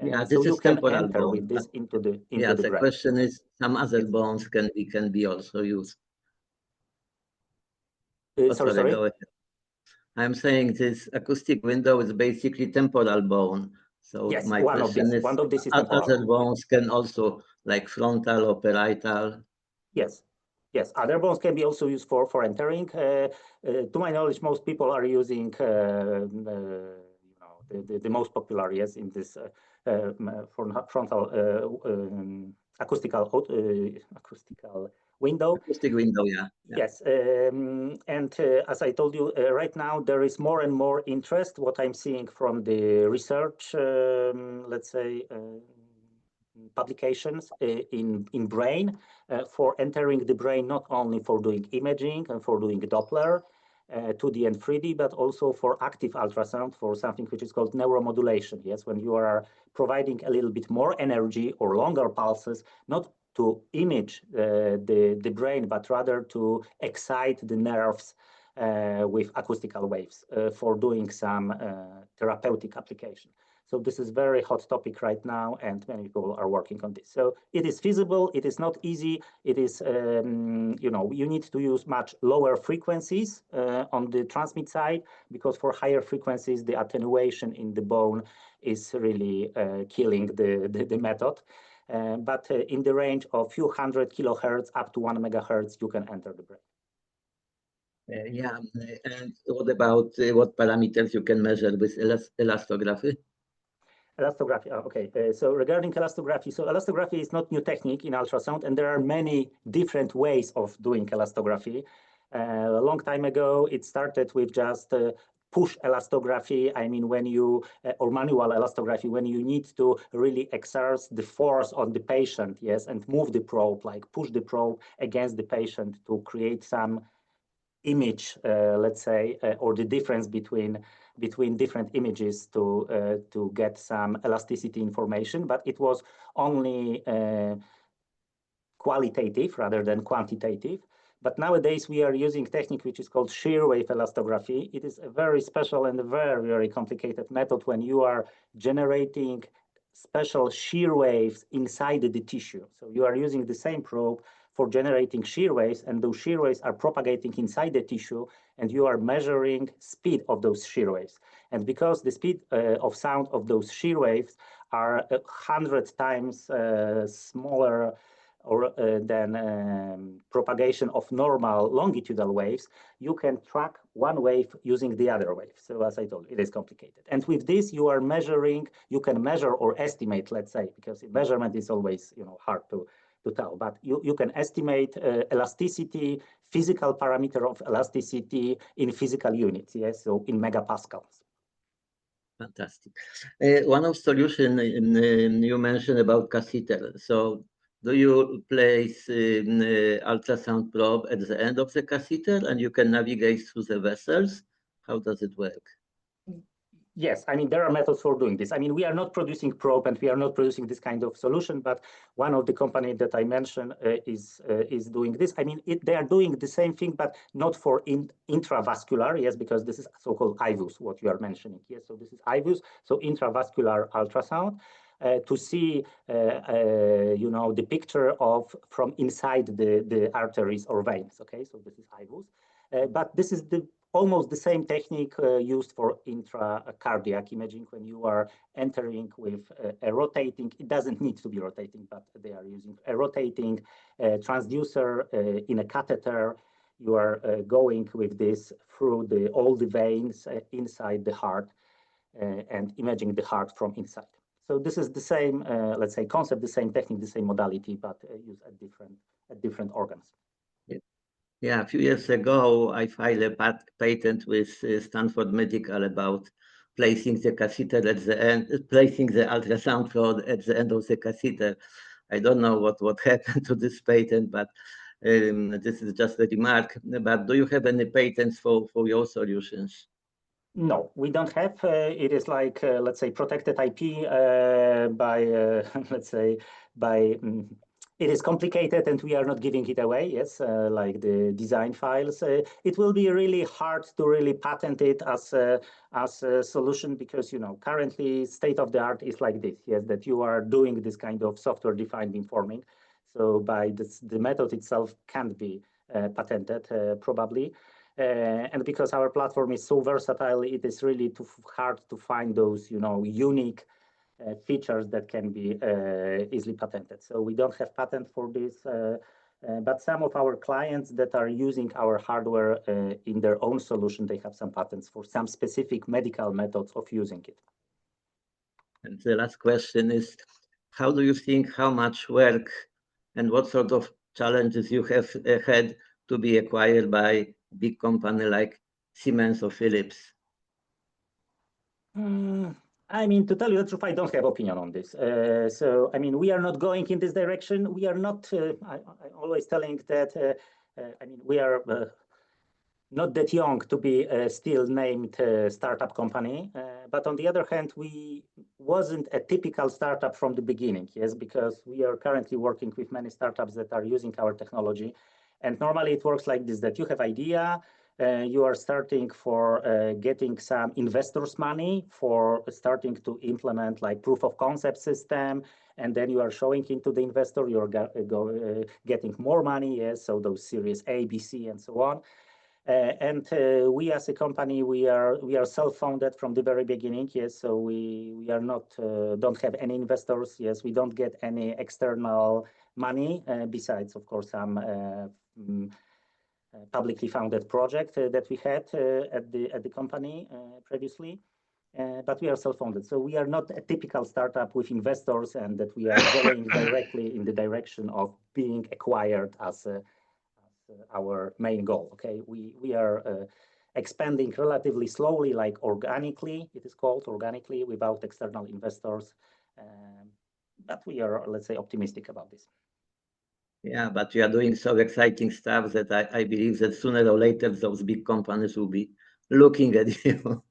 Yeah, So this you is can temporal enter bone. with this into the Yeah, the brain. question is some other bones can be also used. Sorry. Go ahead. I'm saying this acoustic window is basically temporal bone. So yes, my one question is, of this is temporal. other bones can also, like frontal or parietal. Yes, yes. Other bones can be also used for entering. To my knowledge, most people are using the most popular, yes, in this frontal acoustical window. Acoustic window, yeah. Yes, and as I told you, right now there is more and more interest. What I'm seeing from the research, let's say, publications in brain for entering the brain, not only for doing imaging and for doing Doppler, 2D and 3D, but also for active ultrasound for something which is called neuromodulation. Yes, when you are providing a little bit more energy or longer pulses, not to image the brain, but rather to excite the nerves with acoustical waves for doing some therapeutic application. So this is very hot topic right now, and many people are working on this. So it is feasible. It is not easy. It is, you need to use much lower frequencies on the transmit side, because for higher frequencies, the attenuation in the bone is really killing the method. But in the range of few hundred kilohertz up to 1 megahertz, you can enter the brain. Yeah, and what about what parameters you can measure with elastography? Elastography, okay. So regarding elastography, so elastography is not new technique in ultrasound, and there are many different ways of doing elastography. A long time ago, it started with just push elastography. I mean, when you, or manual elastography, when you need to really exert the force on the patient, yes, and move the probe, like push the probe against the patient to create some image, let's say, or the difference between different images to get some elasticity information, but it was only qualitative rather than quantitative. But nowadays we are using technique which is called shear wave elastography. It is a very special and a very, very complicated method when you are generating special shear waves inside the tissue. So you are using the same probe for generating shear waves, and those shear waves are propagating inside the tissue, and you are measuring speed of those shear waves. And because the speed of sound of those shear waves are 100 times smaller or than propagation of normal longitudinal waves, you can track one wave using the other wave. So as I told you, it is complicated. And with this, you are measuring, you can measure or estimate, let's say, because measurement is always hard to tell, but you can estimate elasticity, physical parameter of elasticity in physical units, yes, so in megapascals. Fantastic. One of solution you mentioned about catheter. So do you place ultrasound probe at the end of the catheter and you can navigate through the vessels? How does it work? Yes, I mean, there are methods for doing this. I mean, we are not producing probe and we are not producing this kind of solution, but one of the companies that I mentioned is doing this. I mean, they are doing the same thing, but not for intravascular, yes, because this is so-called IVUS, what you are mentioning. Yes, so this is IVUS, so intravascular ultrasound. To see, the picture of from inside the arteries or veins. Okay, so this is IVUS, but this is almost the same technique used for intracardiac imaging when you are entering with a rotating. It doesn't need to be rotating, but they are using a rotating transducer in a catheter. You are going with this through all the veins inside the heart and imaging the heart from inside. So this is the same, let's say, concept, the same technique, the same modality, but used at different organs. Yeah, a few years ago, I filed a patent with Stanford Medical about placing the catheter at the end, placing the ultrasound rod at the end of the catheter. I don't know what happened to this patent, but this is just a remark. But do you have any patents for your solutions? No, we don't have. It is like, let's say, protected IP by, let's say, by. It is complicated, and we are not giving it away. Yes, like the design files. It will be really hard to really patent it as a solution because currently state of the art is like this. Yes, that you are doing this kind of software-defined informing. So by this, the method itself can't be patented probably. And because our platform is so versatile, it is really too hard to find those, unique features that can be easily patented. So we don't have patent for this, but some of our clients that are using our hardware in their own solution, they have some patents for some specific medical methods of using it. And the last question is, how do you think how much work and what sort of challenges you have had to be acquired by big company like Siemens or Philips? I mean, to tell you the truth, I don't have opinion on this. So, I mean, we are not going in this direction. We are not, I'm always telling that, I mean, we are not that young to be still named startup company. But on the other hand, we wasn't a typical startup from the beginning, yes, because we are currently working with many startups that are using our technology. And normally it works like this, that you have idea, you are starting for getting some investors' money for starting to implement like proof of concept system, and then you are showing into the investor, you're getting more money, yes, so those series A, B, C, and so on. And we as a company, we are self-founded from the very beginning, yes, so we are not, don't have any investors, yes, we don't get any external money, besides, of course, some publicly founded project that we had at the company previously, but we are self-funded. So we are not a typical startup with investors and that we are going directly in the direction of being acquired as our main goal. Okay, we are expanding relatively slowly, like organically, it is called organically, without external investors. But we are, let's say, optimistic about this. Yeah, but you are doing so exciting stuff that I believe that sooner or later those big companies will be looking at you.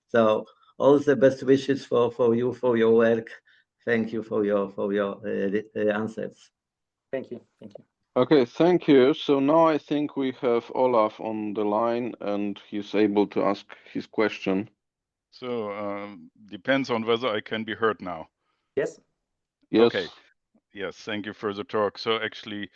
So all the best wishes for you, for your work. Thank you for your answers. Thank you. Thank you. Okay, thank you. So now I think we have Olaf on the line and he's able to ask his question. So depends on whether I can be heard now. Yes. Yes. Okay. Yes, thank you for the talk. So actually,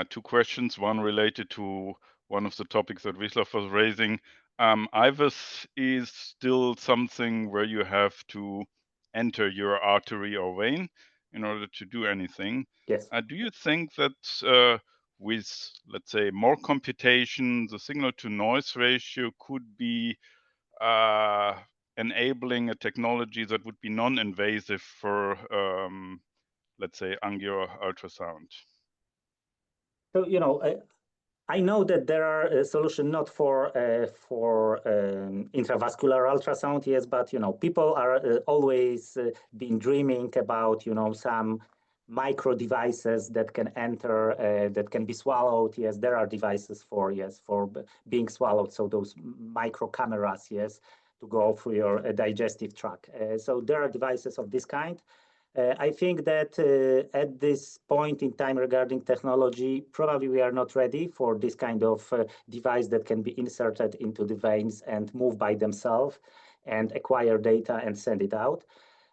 two questions. One related to one of the topics that Wislav was raising. IVUS is still something where you have to enter your artery or vein in order to do anything. Yes. Do you think that with, let's say, more computation, the signal-to-noise ratio could be enabling a technology that would be non-invasive for let's say, angular ultrasound? So, I know that there are a solution not for intravascular ultrasound, yes, but people are always been dreaming about some micro devices that can enter, that can be swallowed. Yes, there are devices for being swallowed. So those micro cameras, yes, to go through your digestive tract. So there are devices of this kind. I think that at this point in time regarding technology, probably we are not ready for this kind of device that can be inserted into the veins and move by themselves and acquire data and send it out.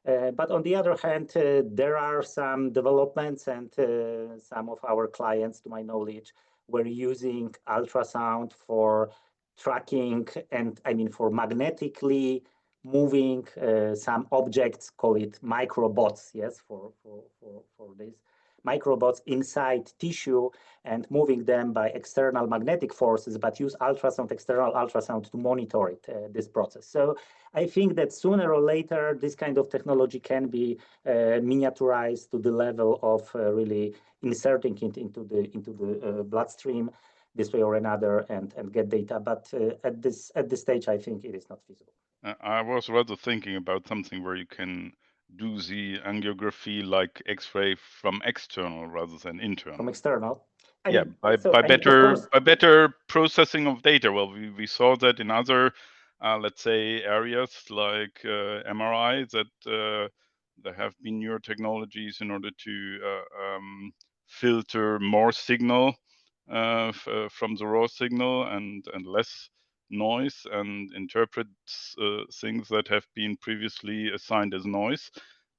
But on the other hand, there are some developments and some of our clients, to my knowledge, were using ultrasound for tracking and for magnetically moving some objects, call it microbots, yes, for this microbots inside tissue and moving them by external magnetic forces, but use external ultrasound to monitor it, this process. So I think that sooner or later, this kind of technology can be miniaturized to the level of really inserting it into the bloodstream this way or another and get data. But at this stage, I think it is not feasible. I was rather thinking about something where you can do the angiography like X-ray from external rather than internal. From external. By better processing of data. Well, we saw that in other let's say, areas like MRI that there have been newer technologies in order to filter more signal from the raw signal and less noise, and interpret things that have been previously assigned as noise.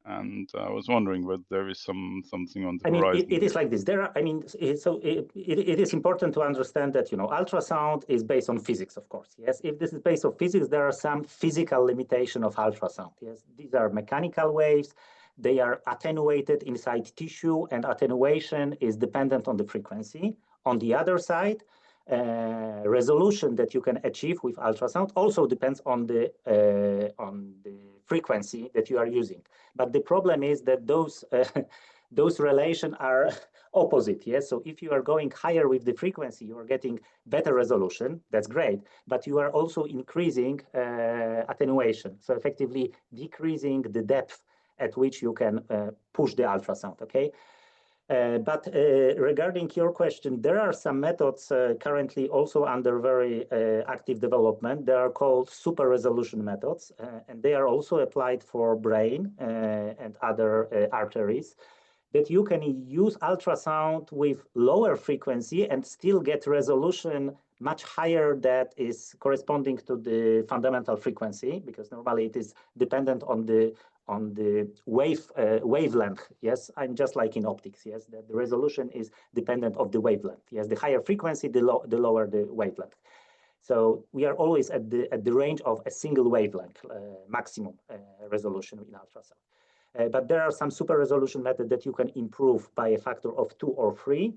And I was wondering whether there is something on the horizon. It is like this. There are, it is important to understand that, ultrasound is based on physics, of course. Yes, if this is based on physics, there are some physical limitation of ultrasound. Yes, these are mechanical waves. They are attenuated inside tissue, and attenuation is dependent on the frequency. On the other side, resolution that you can achieve with ultrasound also depends on the frequency that you are using. But the problem is that those relations are opposite. Yes, so if you are going higher with the frequency, you are getting better resolution. That's great, but you are also increasing attenuation. So effectively decreasing the depth at which you can push the ultrasound. Okay. But regarding your question, there are some methods currently also under very active development. They are called super resolution methods, and they are also applied for brain and other arteries, that you can use ultrasound with lower frequency and still get resolution much higher that is corresponding to the fundamental frequency, because normally it is dependent on the wavelength. Yes, I'm just like in optics. Yes, that the resolution is dependent of the wavelength. Yes, the higher frequency, the lower the wavelength. So we are always at the range of a single wavelength maximum resolution in ultrasound. But there are some super resolution methods that you can improve by a factor of 2 or 3.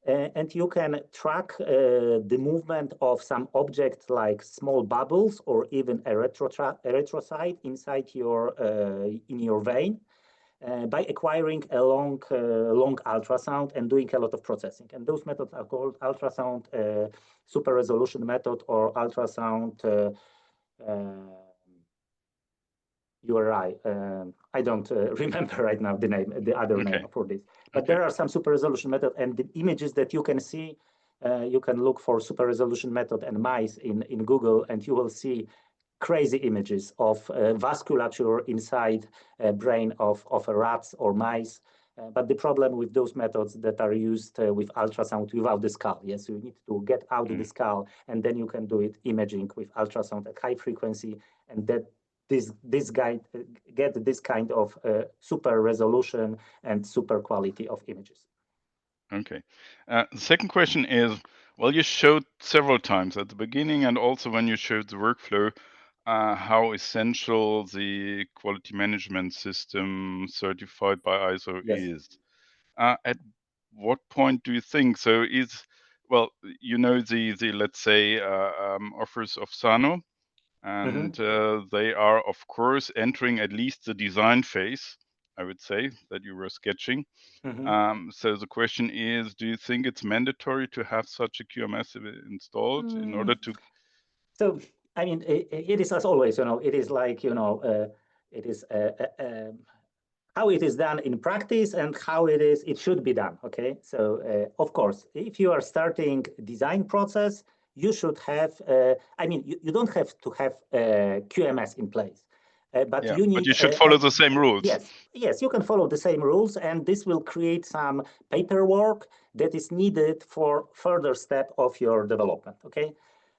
And you can track the movement of some objects like small bubbles or even erythrocyte inside in your vein by acquiring a long ultrasound and doing a lot of processing. And those methods are called ultrasound super resolution method or ultrasound URI. I don't remember right now the other name for this. But there are some super resolution method, and the images that you can see, you can look for super resolution method and mice in Google, and you will see crazy images of vasculature inside a brain of a rats or mice. But the problem with those methods that are used with ultrasound without the skull, yes, you need to get out the skull, and then you can do it imaging with ultrasound at high frequency, and that get this kind of super resolution and super quality of images. Okay. The second question is, well, you showed several times at the beginning and also when you showed the workflow how essential the quality management system certified by ISO is. At what point do you think so? The let's say offers of Sano, and they are of course entering at least the design phase, I would say, that you were sketching. So the question is, do you think it's mandatory to have such a QMS installed in order to? So, I mean, it is as always, it is like, it is how it is done in practice and how it should be done. Okay. So, of course, if you are starting design process, you should have, you don't have to have QMS in place. But you should follow the same rules. Yes, you can follow the same rules, and this will create some paperwork that is needed for further step of your development. Okay,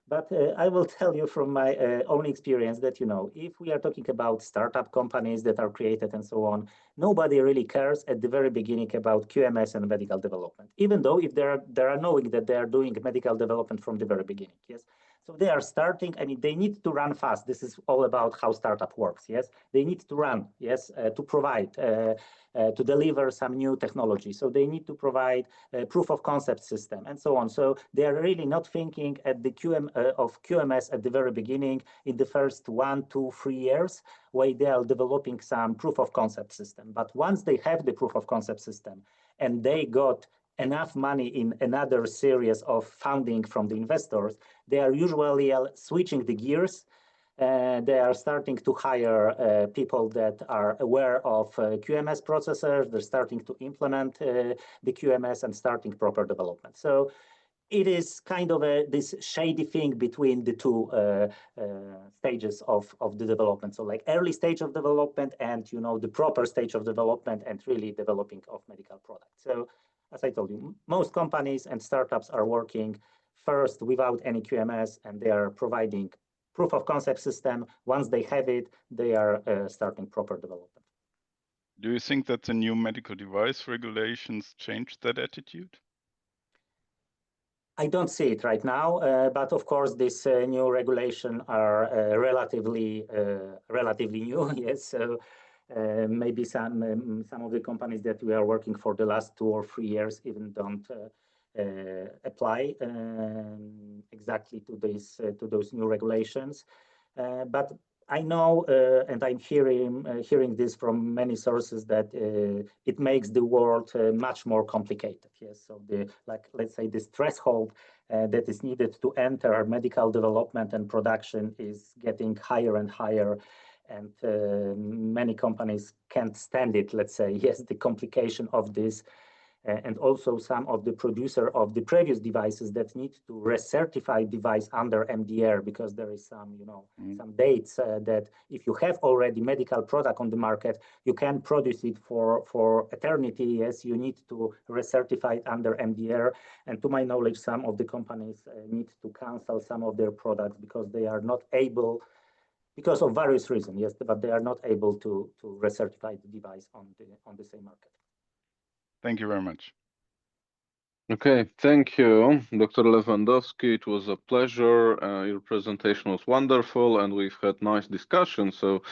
but I will tell you from my own experience that if we are talking about startup companies that are created and so on, nobody really cares at the very beginning about QMS and medical development, even though if they are knowing that they are doing medical development from the very beginning. Yes. So they are starting, they need to run fast. This is all about how startup works, yes? They need to run, yes, to provide, to deliver some new technology. So they need to provide a proof of concept system and so on. So they are really not thinking at the QMS at the very beginning in the first 1, 2, 3 years, where they are developing some proof of concept system. But once they have the proof of concept system and they got enough money in another series of funding from the investors, they are usually switching the gears. They are starting to hire people that are aware of QMS processors. They're starting to implement the QMS and starting proper development. So it is kind of this shady thing between the two stages of the development. So like early stage of development and, you know, the proper stage of development and really developing of medical products. So as I told you, most companies and startups are working first without any QMS, and they are providing proof of concept system. Once they have it, they are starting proper development. Do you think that the new medical device regulations changed that attitude? I don't see it right now, but of course, this new regulation are relatively new. Yes, so maybe some of the companies that we are working for the last 2 or 3 years even don't apply exactly to this to those new regulations. But I know, and I'm hearing this from many sources, that it makes the world much more complicated. Yes, so let's say this threshold that is needed to enter medical development and production is getting higher and higher, and many companies can't stand it. Let's say, yes, the complication of this. And also some of the producer of the previous devices that need to recertify device under MDR, because there is some, you know, some dates that if you have already medical product on the market, you can produce it for eternity. Yes, you need to recertify it under MDR. And to my knowledge, some of the companies need to cancel some of their products because they are not able, because of various reasons, yes, but they are not able to recertify the device on the same market. Thank you very much. Okay, thank you, Dr. Lewandowski. It was a pleasure. Your presentation was wonderful, and we've had nice discussion. So,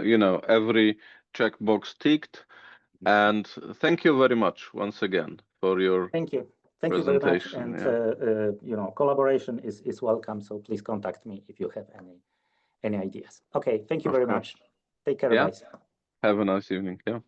you know, every checkbox ticked. And thank you very much once again for your Thank you very much. And yeah. you know, collaboration is welcome. So please contact me if you have any ideas. Okay, thank you very much. Take care, Yeah. guys. Have a nice evening. Yeah.